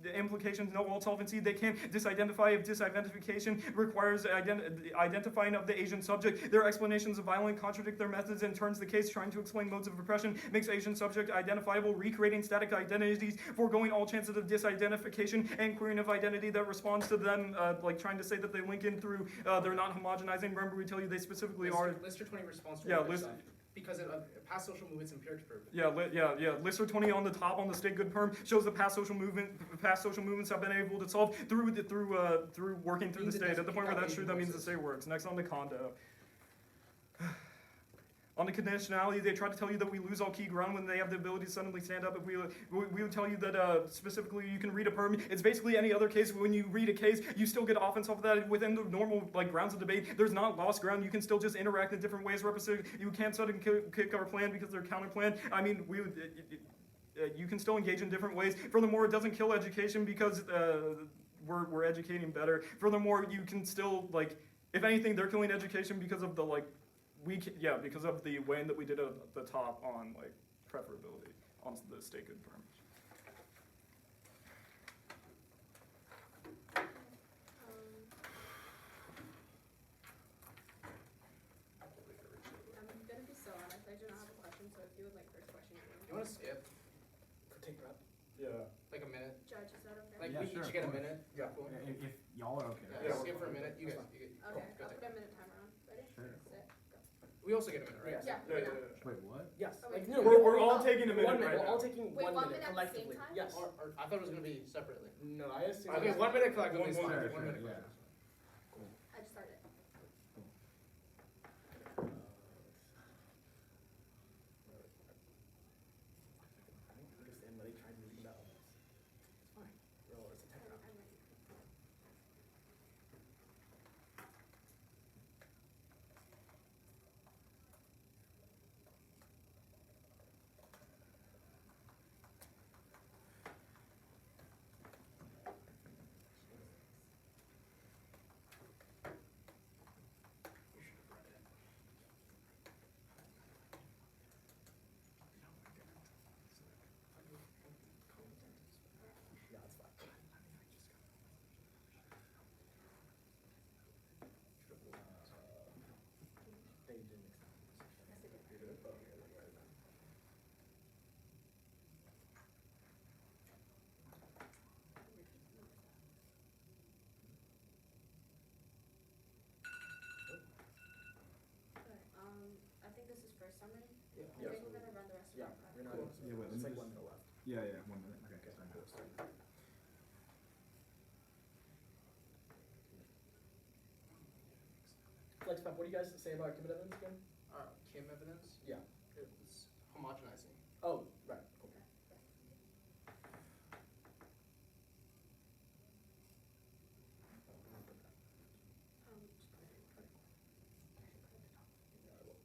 the implications, no all solvency. They can't disidentify if disidentification requires identifying of the Asian subject. Their explanations of violence contradict their methods and turns the case trying to explain modes of oppression, makes Asian subject identifiable, recreating static identities, foregoing all chances of disidentification and queering of identity that responds to them, like trying to say that they link in through, they're not homogenizing. Remember, we tell you they specifically are. Lister 20 responds to Yeah, all Lister. stuff. Because of past social movements empirics proof. Yeah. Lister 20 on the top on the state good perm shows the past social movements have been able to solve through working through the state. At the point where that's true, that means the state works. Next on the condo. On the conditionality, they try to tell you that we lose all key ground when they have the ability to suddenly stand up. If we would tell you that specifically you can read a perm. It's basically any other case. When you read a case, you still get offense off of that within the normal grounds of debate. There's not lost ground. You can still just interact in different ways. You can't suddenly kick our plan because they're counter plan. I mean, you can still engage in different ways. Furthermore, it doesn't kill education because we're educating better. Furthermore, you can still if anything, they're killing education because of the because of the way that we did it at the top on preferability on the state good perm. I'm gonna be so honest. I do not have a question, so if you would like first question, You want to skip? Take prep? Yeah. Like a minute? Judge, is that okay? Like Yeah, we sure, each of get a course. minute? Yeah. Cool. If y'all are okay. Yeah, skip for a minute. You guys. Okay, go I'll take put a minute timer on. Ready? Sure. Set, go. We also get a minute, right? Yeah. Wait, what? Yes. Oh, wait. No, We're all taking a minute 1 minute. right We're now. all taking Wait, 1 1 minute minute at the same collectively. time? Yes. Or I thought it was going to be separately. No, I assume. Okay, 1 minute collectively is One fine. minute. 1 minute. Yeah. I just started. summary? Yeah. I think we're gonna run the rest of Yeah. our You're not. Cool. Yeah, wait, let It's me like just- 1 minute left. Yeah, 1 minute. Okay, Okay. fine. Cool. Start. Flex Pep, what do you guys say about Kim evidence again? Kim evidence? Yeah. It's homogenizing. Oh, right. Cool. Just put it in. Yeah, I will.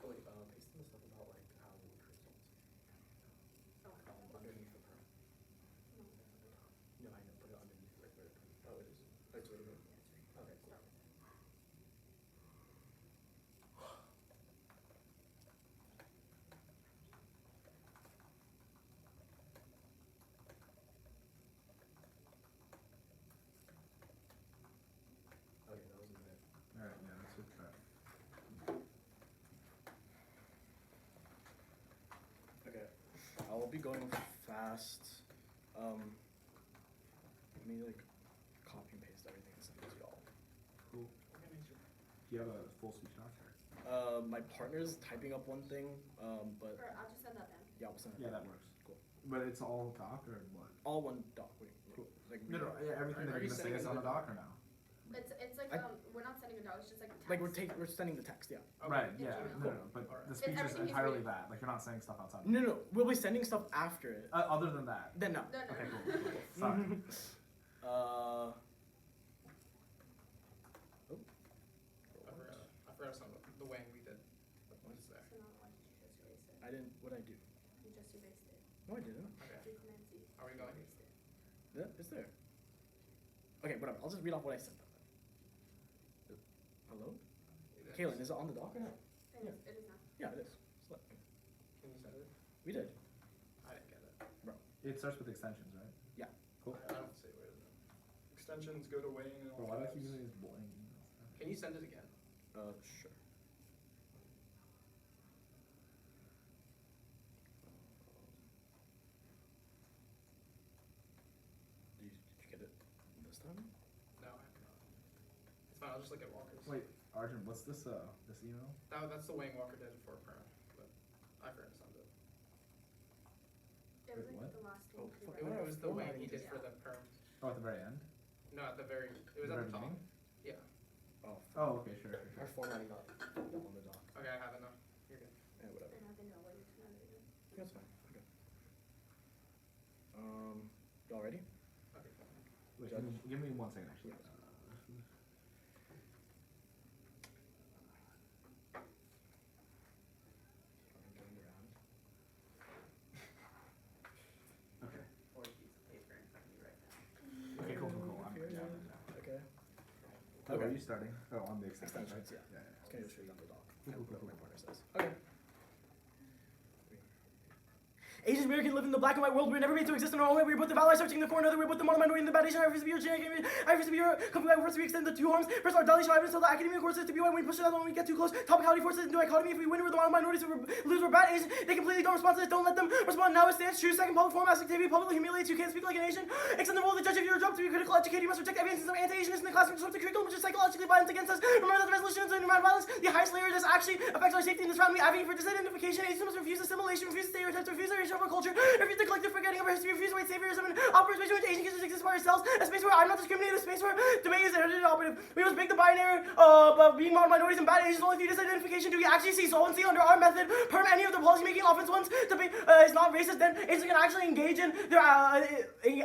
Oh wait, paste in the stuff about like how we create zones. Underneath the perm. No, I know. Put it underneath like where the perm. Oh, it is. Oh, it's right here. Okay, cool. Okay, that was a minute. All right, yeah, let's switch that. Okay, I will be going fast. Let me like copy and paste everything and send it to y'all. Cool. Do you have a full speech doc? My partner's typing up one thing, but Or I'll just send that then. yeah, we'll send it. Yeah, that works. Cool. But it's all doc or what? All one doc. Wait, Cool. like No, yeah, everything Are that you you're gonna say sending is it on to the doc or no? It's like I- we're not sending a dog. It's just like text. like we're sending the text. Yeah. Okay. Right, In yeah, Gmail. no, but Alright. the speech is everything he's entirely reading. that. Like you're not saying stuff outside. No, we'll be sending stuff after it. Other than that. Then no. No. Okay, cool. Sorry. I forgot some of the way we did. What is there? So now why did you just erase it? I didn't. What I do? You just erased it. No, I didn't. Okay. Do Command Z. Are we going? Erased it. Yeah, it's there. Okay, whatever. I'll just read off what I sent. Hello, Kaylin, is it on the doc or no? It is- It is now. Yeah, it is. Just let- Can you send it? We did. I didn't get it. It starts with extensions, right? Yeah. Cool. I don't see where is it. Extensions go to weighing and Bro, all why do I that. keep using these boring emails? Can you send it again? Sure. Did you get it this time? No, I have not. It's fine. I'll just look at Walker's. Wait, Arjun, what's this this email? That's the Wayne Walker did for perm, but I forgot to send it. It was Wait, like what? the last Oh, thing. fuck, It was the way he did Yeah. for the perm. Oh, at the very end? No, at the very. It was The at very the top. beginning? Yeah. Oh, Oh, okay, sure. Our formatting got on the doc. Okay, I have it now. You're good. Yeah, whatever. And now they know what you're trying to do. That's fine. Okay. Y'all ready? Okay, fine. Wait, Judge. give me 1 second, actually. Going around. Okay. Or piece of paper in front of you right now. Okay, cool. I'm Okay. down. Okay. Oh, Okay. are you starting? Oh, on the extensions, right? Extensions, yeah. Yeah. Just gonna go straight on the doc. Cool, cool, Whatever cool. my partner says. Okay. Asian American live in the black and white world. We were never made to exist in our own way. We were both the valor searching the for another. We were both the monominority in the bad Asian. I refuse to be your generic. I refuse to be your company. First we extend the two arms. First our dolly shall until the academia courses to be white. When we push it out when we get too close. Topicality forces into dichotomy. If we win, we're the minorities. If we lose, we're bad Asian. They completely don't respond to this. Don't let them respond. Now it stands true. Second public form activity publicly humiliates. You can't speak like an Asian. Extend the role of the judge if you're a job to be critical educated. You must reject evidence of anti-Asianism in the classroom. Disrupt the curriculum, which is psychologically violent against us. Remember that the resolutions of environmental violence, the highest layer of this actually affects our safety in this round. We advocate for disidentification. Asians must refuse assimilation, refuse stereotypes, refuse our racial culture, refuse the collective forgetting of our history, refuse white saviorism, and operate a space in which Asian kids exist for ourselves. A space where I'm not discriminated, a space where debate is edited operative. We must break the binary of being minorities and bad Asians only through disidentification. Do we actually see solvency under our method? Perm any of the policy making offense ones debate is not racist, then Asians can actually engage in their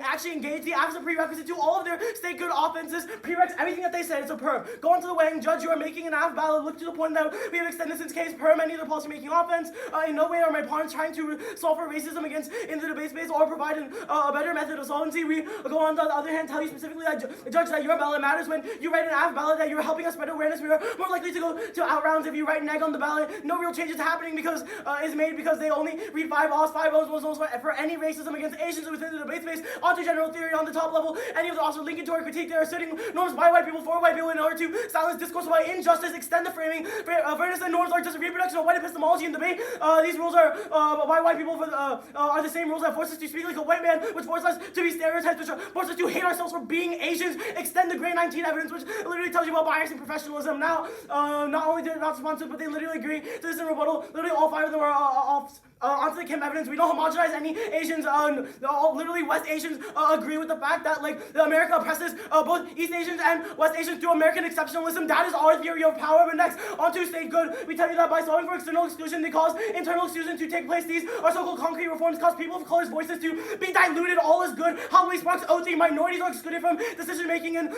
actually engage the acts of prerequisite to all of their state good offenses, prereqs, everything that they said. It's a perm. Go on to the Wang, judge, you are making an half ballot. Look to the point that we have extended since case perm any of the policy making offense. In no way are my opponents trying to solve for racism against in the debate space or provide a better method of solvency. We go on the other hand tell you specifically that judge that your ballot matters. When you write an half ballot that you're helping us spread awareness, we are more likely to go to out rounds. If you write an egg on the ballot, no real change is happening because is made because they only read 5 O's, 5 O's, 1 O's for any racism against Asians within the debate space. Onto general theory on the top level, any of the also linkatory critique they are asserting norms by white people for white people in order to silence discourse about injustice, extend the framing. Fairness and norms are just a reproduction of white epistemology in debate. These rules are by white people for are the same rules that force us to speak like a white man, which force us to be stereotyped, which force us to hate ourselves for being Asians, extend the grade 19 evidence, which literally tells you about bias and professionalism. Now, not only did they not respond to it, but they literally agree to this in rebuttal. Literally all 5 of them are onto the Kim evidence. We don't homogenize any Asians. Literally West Asians agree with the fact that like America oppresses both East Asians and West Asians through American exceptionalism. That is our theory of power. But next, onto state good. We tell you that by solving for external exclusion, they cause internal exclusion to take place. These are so-called concrete reforms, cause people of color's voices to be diluted. All is good. How we sparks OT. Minorities are excluded from decision-making in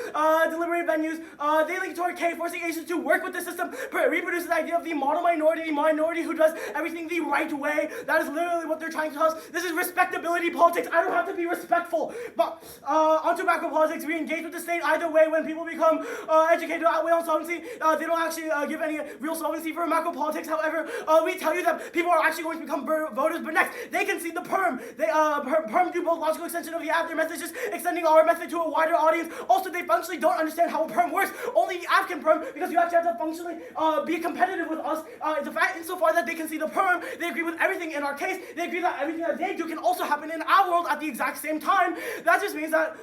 deliberative venues. They link toward K, forcing Asians to work with the system. Reproduces the idea of the model minority, the minority who does everything the right way. That is literally what they're trying to tell us. This is respectability politics. I don't have to be respectful. But onto macro politics, we engage with the state either way. When people become educated that way on solvency, they don't actually give any real solvency for macro politics. However, we tell you that people are actually going to become voters. But next, they can see the perm. They perm do both logical extension of the app. Their method is just extending our method to a wider audience. Also, they functionally don't understand how a perm works. Only the app can perm because you actually have to functionally be competitive with us. The fact insofar that they can see the perm, they agree with everything in our case. They agree that everything that they do can also happen in our world at the exact same time. That just means that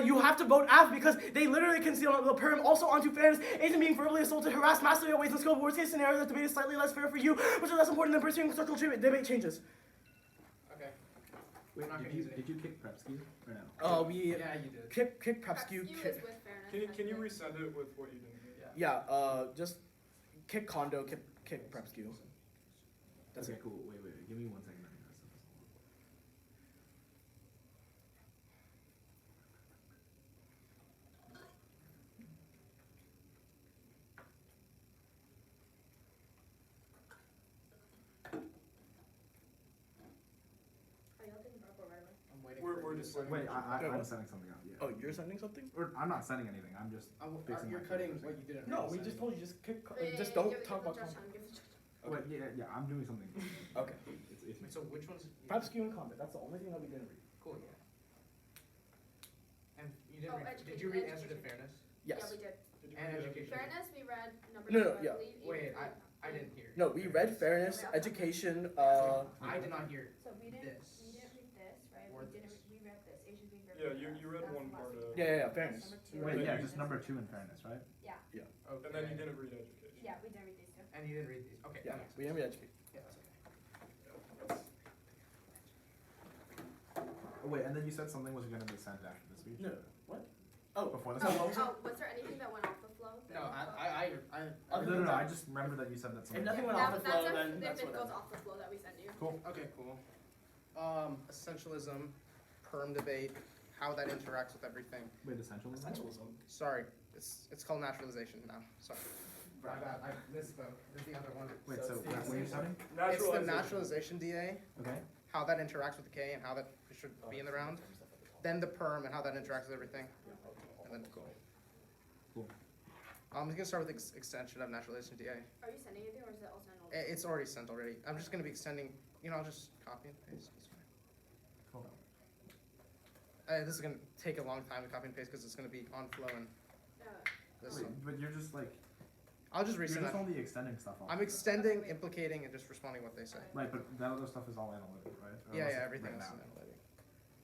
you have to vote F because they literally conceal the perm. Also onto fairness, Asian being verbally assaulted, harassed, massively outweighs the scope. Worst case scenario, that debate is slightly less fair for you, which is less important than pursuing structural treatment. Debate changes. Okay. Wait, not gonna did use it. you kick Prepsky or no? Yeah, you did. Kick prep skew. Skew is with fairness. Can you resend it with what you didn't hear? Yeah, just kick condo, kick prep skew. That's Okay, it. cool. Wait. Give me 1 second. I think that's Are y'all taking purple right away? I'm waiting. We're just Wait, waiting. I'm sending something out. Yeah. Oh, you're sending something? Or I'm not sending anything. I'm just fixing You're my cutting computer. what you didn't. No, we send. just told you just kick. Yeah, Just yeah, don't give talk the about judge content. time, give the judge time. Wait, yeah. I'm doing something. Okay. It's Wait, so which ones? Prep skew and content. That's the only thing that we didn't read. Cool. Yeah. And you didn't. Oh, Did you read answer to education. fairness? Yes. Yeah, we did. Did you And read it? education. Fairness, we read number No, 2, no, I yeah. believe. Wait, I didn't hear. No, we read fairness, education. I did not hear. So we didn't This. read this, right? Or We this. read this. Asian being very Yeah, you fair. read That's one the part last of. one. Yeah, fairness. Number 2. Wait, yeah, fairness. just number 2 in fairness, right? Okay. And then you didn't read education. Yeah, we didn't read these 2. And you didn't read these. Okay. Yeah, that makes we didn't read education. sense. Yeah, that's okay. Oh, wait, and then you said something was going to be sent after the speech? No. What? Oh, Before the No, speech? what was it? Was there anything that went off the flow? No, No, I just remember that you said that something. If nothing went Yeah, off the but that's flow, if, then if that's it what goes I- off the flow that we send you. Cool. Okay, cool. Essentialism, perm debate, how that interacts with everything. Wait, essentialism? Essentialism. Sorry, it's called naturalization now. Sorry. My bad, I misspoke. There's the other one. Wait, so what are you studying? It's the naturalization DA, Okay. how that interacts with the K and how that should be in the round. Then the perm and how that interacts with everything. And then Cool. I'm just gonna start with extension of naturalization DA. Are you sending anything or is it all sent over? It's already sent already. I'm just gonna be extending, I'll just copy and paste. It's fine. Cool. This is gonna take a long time to copy and paste because it's gonna be on flow and this Wait, one. but you're just like, I'll just you're resend just that. only extending stuff off. I'm of it. extending, implicating, and just responding what they say. Right, but that other stuff is all analytic, right? Or Yeah, unless yeah, it's everything written else is out. analytic.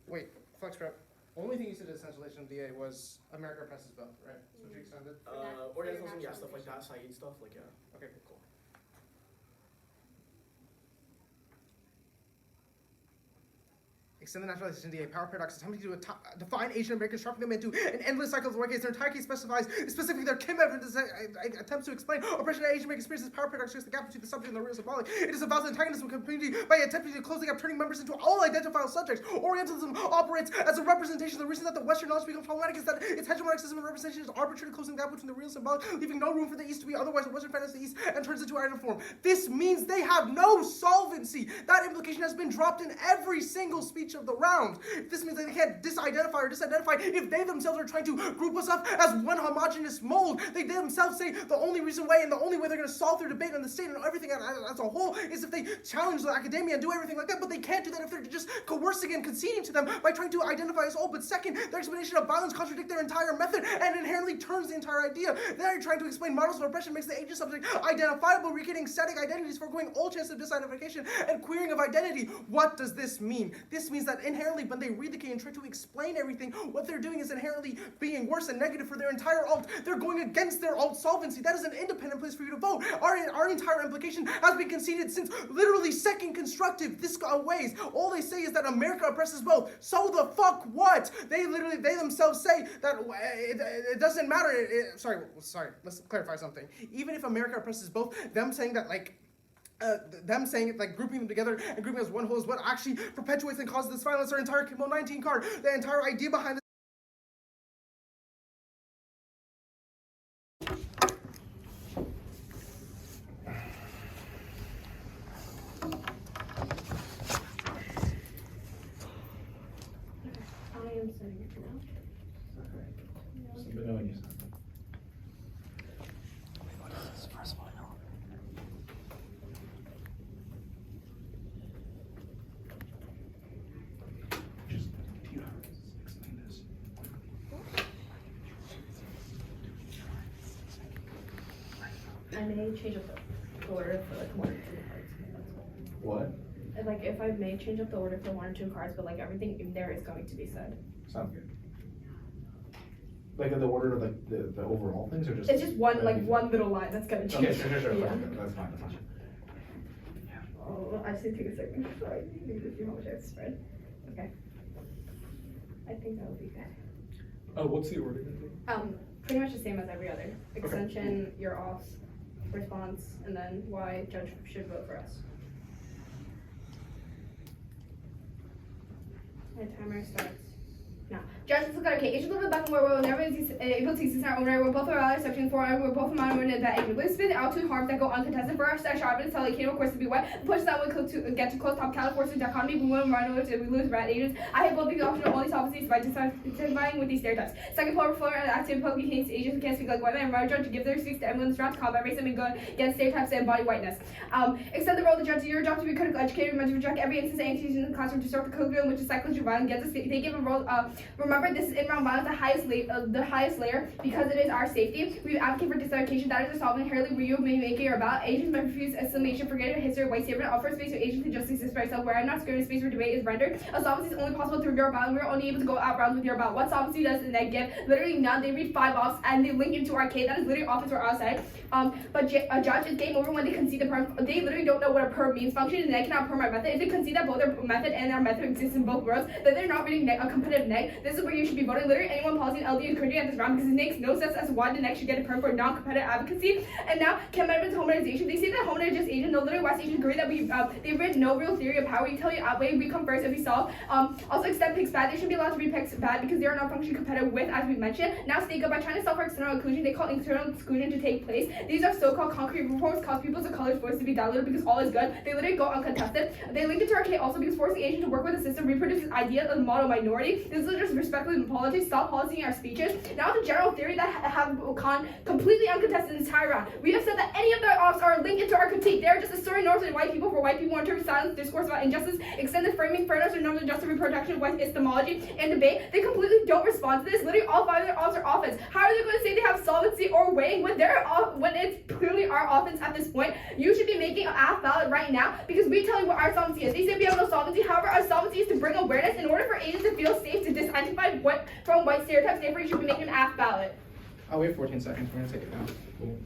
Wait, flex prep. Only thing you said is essentialization DA was America oppresses both, right? That's what you extended? Organisms, yeah, stuff like that, Saeed stuff, like yeah. Okay, cool. Extend the naturalization DA power paradox attempting to define Asian Americans, sharpening them into an endless cycle of work case. Their entire case specifies specifically their Kim evidence attempts to explain oppression that Asian American experiences. Power paradox shows the gap between the subject and the real symbolic. It is about the antagonism of the community by attempting to close the gap, turning members into all identifiable subjects. Orientalism operates as a representation. The reason that the Western knowledge becomes problematic is that its hegemonic system of representation is arbitrarily closing the gap between the real and symbolic, leaving no room for the East to be otherwise. The Western fantasy the East and turns into item form. This means they have no solvency. That implication has been dropped in every single speech each of the rounds. If this means that they can't disidentify or disidentify, if they themselves are trying to group us up as one homogeneous mold, they themselves say the only reason why and the only way they're going to solve their debate on the state and everything as a whole is if they challenge the academia and do everything like that, but they can't do that if they're just coercing and conceding to them by trying to identify us all. But second, their explanation of violence contradicts their entire method and inherently turns the entire idea. They're trying to explain models of oppression makes the agent subject identifiable, recreating static identities, foregoing all chance of disidentification and queering of identity. What does this mean? This means that inherently when they read the case and try to explain everything, what they're doing is inherently being worse and negative for their entire alt. They're going against their alt solvency. That is an independent place for you to vote. Our entire implication has been conceded since literally second constructive this ways. All they say is that America oppresses both. So the fuck what? They themselves say that it doesn't matter. Sorry, let's clarify something. Even if America oppresses both, them saying that grouping them together and grouping as one whole is what actually perpetuates and causes this violence. Our entire Kimmel 19 card, the entire idea behind this. I am sending it now. I may change up the order for like 1 or 2 cards. What? And, like if I may change up the order for 1 or 2 cards, but like everything in there is going to be said. Sounds good. Like in the order of like the overall things, or just? It's just one little line that's gonna change. Okay, sure. Yeah. That's fine. Oh, I just need to take a second. Sorry, I need to see how much I have to spread. Okay. I think that will be good. What's the order gonna be? Pretty much the same as every other. Extension, your offs, response, and then why judge should vote for us. My timer starts now. Judges look at okay. Each of the back and forth will never be able to exist in our own right. We're both around section 4. We're both monomored in that age. Let's spin out 2 harms that go uncontested for our sexual evidence. Tell the kid, of course, to be wet. Push that one to get to close top California dichotomy. We win rhinos and we lose rat agents. I have both the option of only solvencies by identifying with these stereotypes. Second polar floor and active poke against agents who can't speak like women and right judge to give their speaks to everyone's draft combat race and go against stereotypes and body whiteness. Extend the role of the judge to your job to be critical educator, meant to reject every instance of anti in the classroom to start the curriculum which is psychological violence against us. They give a role. Remember, this is in-round violence, the highest layer, because it is our safety. We advocate for diseducation. That is a solving inherently where you may make it your about. Agents may refuse assimilation, forget a history of white statement, offer space for agents to justly exist for yourself, where I'm not scared of space where debate is rendered. A solvency is only possible through your about, and we're only able to go out rounds with your about. What solvency does the neg give? Literally none. They read 5 offs and they link into arcade. That is literally offense or outside. But a judge is game over when they concede the perm. They literally don't know what a perm means. Function and neg cannot perm our method. If they concede that both their method and our method exist in both worlds, then they're not reading a competitive neg. This is where you should be voting. Literally anyone policy in LD encouraging at this round because it makes no sense as to why the neg should get a perm for non-competitive advocacy. And now, amendments to homogenization. They say that homogenization is agent. No, literally West Asians agree that they've written no real theory of power. You tell you outweigh, we come first if we solve. Also extend picks bad. They shouldn't be allowed to read picks bad because they are not functionally competitive with, as we mentioned. Now stay good by trying to solve for external inclusion. They call internal exclusion to take place. These are so-called concrete reforms cause people's of color's voice to be diluted because all is good. They literally go uncontested. They link it to our K also because forcing Asians to work with the system reproduces ideas of the model minority. This is just respectfully in politics. Stop policing our speeches. Now the general theory that have gone completely uncontested in this entire round. We have said that any of their offs are linked into our critique. They are just asserting norms of white people for white people, interpret silence, discourse about injustice, extended framing, fairness, or norms of justice, reproduction of white epistemology, and debate. They completely don't respond to this. Literally all 5 of their offs are offense. How are they going to say they have solvency or weighing when they're when it's clearly our offense at this point? You should be making an half ballot right now because we tell you what our solvency is. They say we have no solvency. However, our solvency is to bring awareness in order for agents to feel safe to disidentify from white stereotypes. Therefore, you should be making an half ballot. We have 14 seconds. We're gonna take it now. Cool.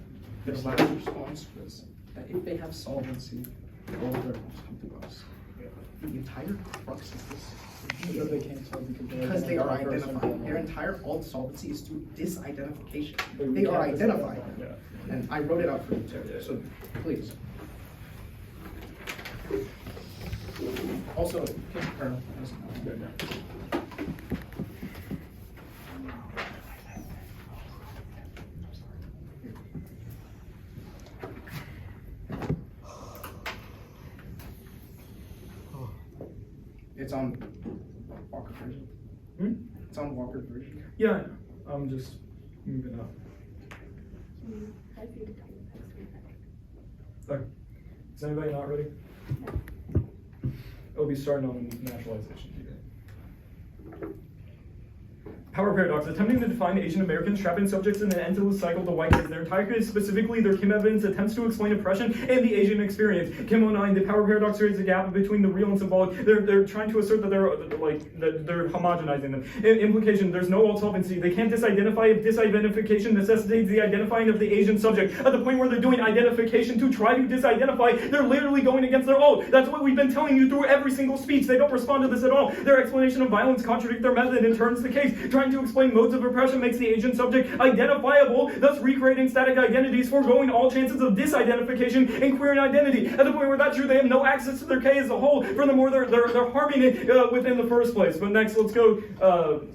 Their last response was that if they have solvency, all of their offs come to us. The entire crux of this. Because they can't solve Because they are identified. Their entire alt solvency is through disidentification. They are identified. Yeah. And I wrote it out for you too. So please. Also, Colonel. It's on Walker version. It's on Walker version. Yeah, I'm just moving up. Okay. Is anybody not ready? It'll be starting on naturalization. Power paradox. Attempting to define Asian Americans, trapping subjects in an endless cycle to whiteness. Their entire case, specifically their Kim evidence, attempts to explain oppression and the Asian experience. Kim 09, the power paradox creates a gap between the real and symbolic. They're trying to assert that they're homogenizing them. Implication, there's no all solvency. They can't disidentify if disidentification necessitates the identifying of the Asian subject. At the point where they're doing identification to try to disidentify, they're literally going against their own. That's what we've been telling you through every single speech. They don't respond to this at all. Their explanation of violence contradicts their method and turns the case. Trying to explain modes of oppression makes the Asian subject identifiable, thus recreating static identities, foregoing all chances of disidentification and queering identity. At the point where that's true, they have no access to their K as a whole. Furthermore, they're harming it within the first place. But next, let's go.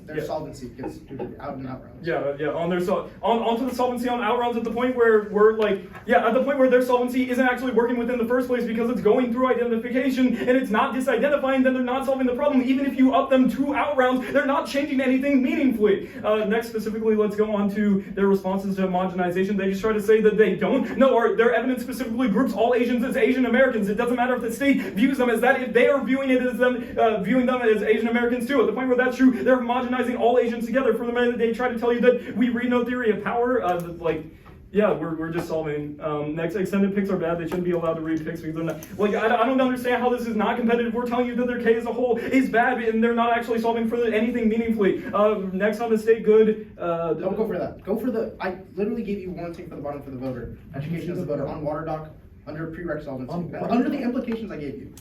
Their solvency gets out and out rounds. On their onto the solvency on outrounds at the point where at the point where their solvency isn't actually working within the first place because it's going through identification and it's not disidentifying, then they're not solving the problem. Even if you up them 2 outrounds, they're not changing anything meaningfully. Next, specifically, let's go on to their responses to homogenization. They just try to say that they don't. No, their evidence specifically groups all Asians as Asian Americans. It doesn't matter if the state views them as that. If they are viewing it as them, viewing them as Asian Americans too. At the point where that's true, they're homogenizing all Asians together. For the minute they try to tell you that we read no theory of power, we're just solving. Next, extended picks are bad. They shouldn't be allowed to read picks because they're not. I don't understand how this is not competitive. We're telling you that their K as a whole is bad and they're not actually solving for anything meaningfully. Next on the state good. Don't go for that. Go for the. I literally gave you one thing for the bottom for the voter. Education as a voter on water doc under prereq solvency. Under the implications I gave you.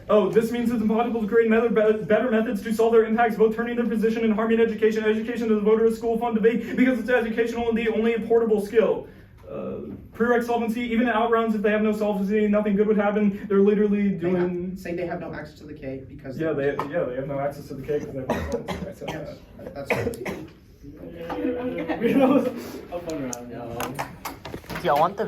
Oh, this means it's impossible to create better methods to solve their impacts, both turning their position and harming education. Education to the voter is school fund debate because it's educational and the only portable skill. Prereq solvency, even in outrounds, if they have no solvency, nothing good would happen. They're literally doing. Say they have no access to the K because. They have no access to the K because they have no solvency. Yes, that's. A fun round, y'all. Do y'all want the